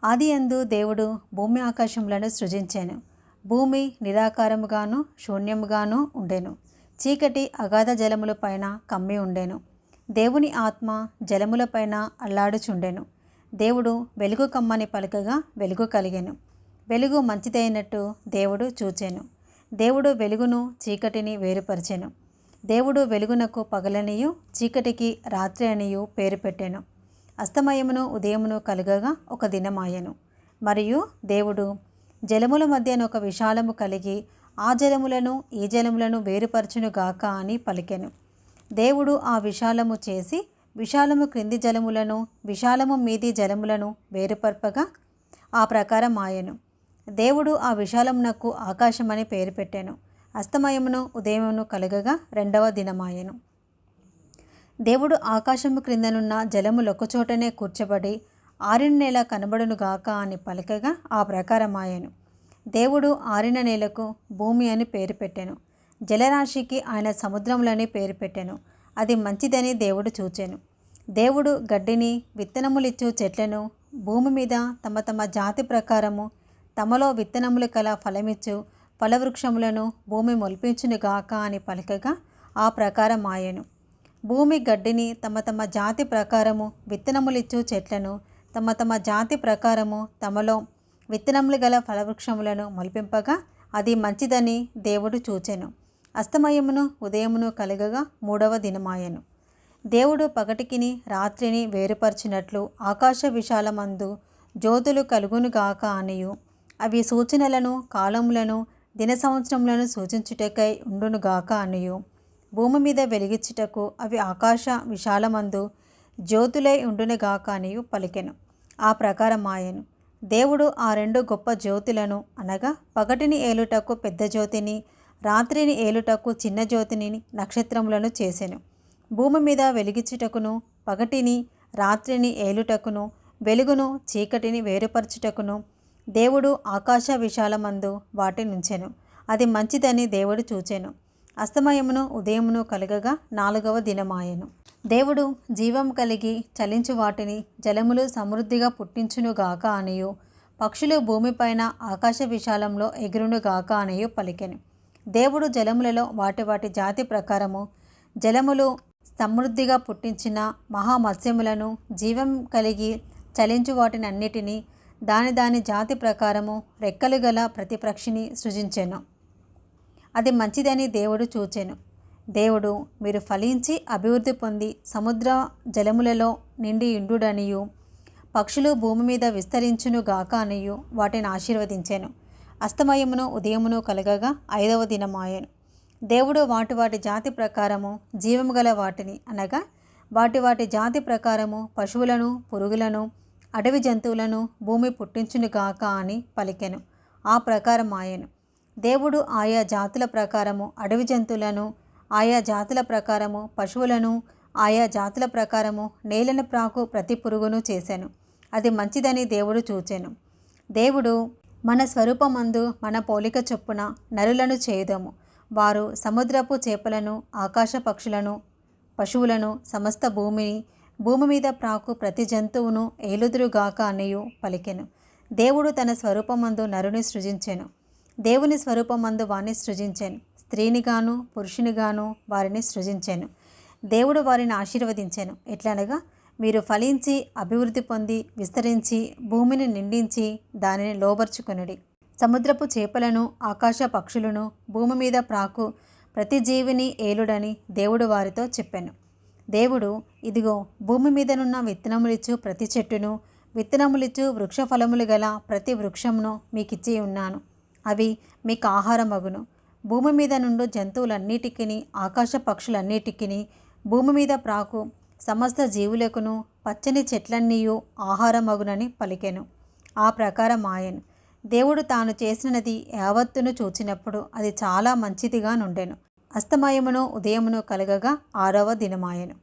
ఆదియందు దేవుడు భూమి ఆకాశములను సృజించెను. భూమి నిరాకారముగాను శూన్యముగాను ఉండెను. చీకటి అగాధ జలముల పైన కమ్మి ఉండెను. దేవుని ఆత్మ జలములపైన అల్లాడుచుండెను. దేవుడు వెలుగు కమ్మని పలకగా వెలుగు కలిగెను. వెలుగు మంచిదైనట్టు దేవుడు చూచెను. దేవుడు వెలుగును చీకటిని వేరుపరిచెను. దేవుడు వెలుగునకు పగలనియు చీకటికి రాత్రి అనియు పేరు పెట్టెను. అస్తమయమును ఉదయమును కలుగగా ఒక దినమాయెను. మరియు దేవుడు జలముల మధ్యన ఒక విశాలము కలిగి ఆ జలములను ఈ జలములను వేరుపరచునుగాక అని పలికెను. దేవుడు ఆ విశాలము చేసి విశాలము క్రింది జలములను విశాలము మీది జలములను వేరుపరపగా ఆ ప్రకారం ఆయెను. దేవుడు ఆ విశాలమునకు ఆకాశమని పేరు పెట్టెను. అస్తమయమును ఉదయమును కలుగగా రెండవ దినమాయెను. దేవుడు ఆకాశము క్రిందనున్న జలములొకచోటనే కూర్చబడి ఆరిన నేల కనబడునుగాక అని పలకగా ఆ ప్రకారమాయెను. దేవుడు ఆరిన నేలకు భూమి అని పేరు పెట్టెను. జలరాశికి ఆయన సముద్రములని పేరు పెట్టెను. అది మంచిదని దేవుడు చూచెను. దేవుడు గడ్డిని విత్తనములిచ్చు చెట్లను భూమి మీద తమ తమ జాతి ప్రకారము తమలో విత్తనములు కల ఫలమిచ్చు ఫలవృక్షములను భూమి మొలిపించునుగాక అని పలకగా ఆ ప్రకారం ఆయెను. భూమి గడ్డిని తమ తమ జాతి ప్రకారము విత్తనములిచ్చు చెట్లను తమ తమ జాతి ప్రకారము తమలో విత్తనములు గల ఫలవృక్షములను మొలిపింపగా అది మంచిదని దేవుడు చూచెను. అస్తమయమును ఉదయమును కలగగా మూడవ దినమాయెను. దేవుడు పగటికిని రాత్రిని వేరుపరిచినట్లు ఆకాశ విశాలమందు జ్యోతులు కలుగునుగాక అనియు అవి సూచనలను కాలములను దిన సంవత్సరములను సూచించుటకై ఉండునుగాక అనియు భూమి మీద వెలిగించుటకు అవి ఆకాశ విశాలమందు జ్యోతులై ఉండునుగాక అనియు పలికెను. ఆ ప్రకారం ఆయెను. దేవుడు ఆ రెండు గొప్ప జ్యోతులను అనగా పగటిని ఏలుటకు పెద్ద జ్యోతిని రాత్రిని ఏలుటకు చిన్న జ్యోతిని నక్షత్రములను చేసెను. భూమి మీద వెలిగించుటకును పగటిని రాత్రిని ఏలుటకును వెలుగును చీకటిని వేరుపరచుటకును దేవుడు ఆకాశ విశాలమందు వాటినుంచెను. అది మంచిదని దేవుడు చూచెను. అస్తమయమును ఉదయమును కలగగా నాలుగవ దినమాయెను. దేవుడు జీవం కలిగి చలించు వాటిని జలములు సమృద్ధిగా పుట్టించునుగాక అనియు పక్షులు భూమిపైన ఆకాశ విశాలంలో ఎగురునుగాక అనియు పలికెను. దేవుడు జలములలో వాటి వాటి జాతి ప్రకారము జలములు సమృద్ధిగా పుట్టించిన మహామత్స్యములను జీవం కలిగి చలించు వాటిని అన్నిటినీ దాని దాని జాతి ప్రకారము రెక్కలు గల ప్రతి పక్షిని సృజించెను. అది మంచిదని దేవుడు చూచెను. దేవుడు మీరు ఫలించి అభివృద్ధి పొంది సముద్ర జలములలో నిండి ఇండుడనియు పక్షులు భూమి మీద విస్తరించునుగాక అనియు వాటిని ఆశీర్వదించెను. అస్తమయమును ఉదయమును కలగగా ఐదవ దినమాయెను. దేవుడు వాటి వాటి జాతి ప్రకారము జీవము గల వాటిని అనగా వాటి వాటి జాతి ప్రకారము పశువులను పురుగులను అడవి జంతువులను భూమి పుట్టించునుగాక అని పలికెను. ఆ ప్రకారం ఆయెను. దేవుడు ఆయా జాతుల ప్రకారము అడవి జంతువులను ఆయా జాతుల ప్రకారము పశువులను ఆయా జాతుల ప్రకారము నేలను ప్రాకు ప్రతి పురుగును చేసెను. అది మంచిదని దేవుడు చూచెను. దేవుడు మన స్వరూపమందు మన పోలిక చొప్పున నరులను చేయుదము. వారు సముద్రపు చేపలను ఆకాశ పక్షులను పశువులను సమస్త భూమి మీద ప్రాకు ప్రతి జంతువును ఏలుదురుగాక అనియు పలికెను. దేవుడు తన స్వరూపమందు నరుని సృజించెను. దేవుని స్వరూపమందు వారిని సృజించెను. స్త్రీనిగాను పురుషునిగాను వారిని సృజించెను. దేవుడు వారిని ఆశీర్వదించెను. ఎట్లనగా మీరు ఫలించి అభివృద్ధి పొంది విస్తరించి భూమిని నిండించి దానిని లోబర్చుకొనుడి. సముద్రపు చేపలను ఆకాశ పక్షులను భూమి మీద ప్రాకు ప్రతి జీవిని ఏలుడని దేవుడు వారితో చెప్పెను. దేవుడు ఇదిగో భూమి మీదనున్న విత్తనములిచ్చు ప్రతి చెట్టును విత్తనములిచ్చు వృక్ష ఫలములు గల ప్రతి వృక్షమును మీకిచ్చి ఉన్నాను. అవి మీకు ఆహారమగును. భూమి మీద నుండి జంతువులన్నిటికీ ఆకాశ పక్షులన్నిటికీ భూమి మీద ప్రాకు సమస్త జీవులకును పచ్చని చెట్లన్నీయు ఆహారమగునని పలికెను. ఆ ప్రకారం ఆయెను. దేవుడు తాను చేసినది యావత్తును చూచినప్పుడు అది చాలా మంచిదిగా నుండెను. అస్తమయమును ఉదయమును కలగగా ఆరవ దినమాయెను.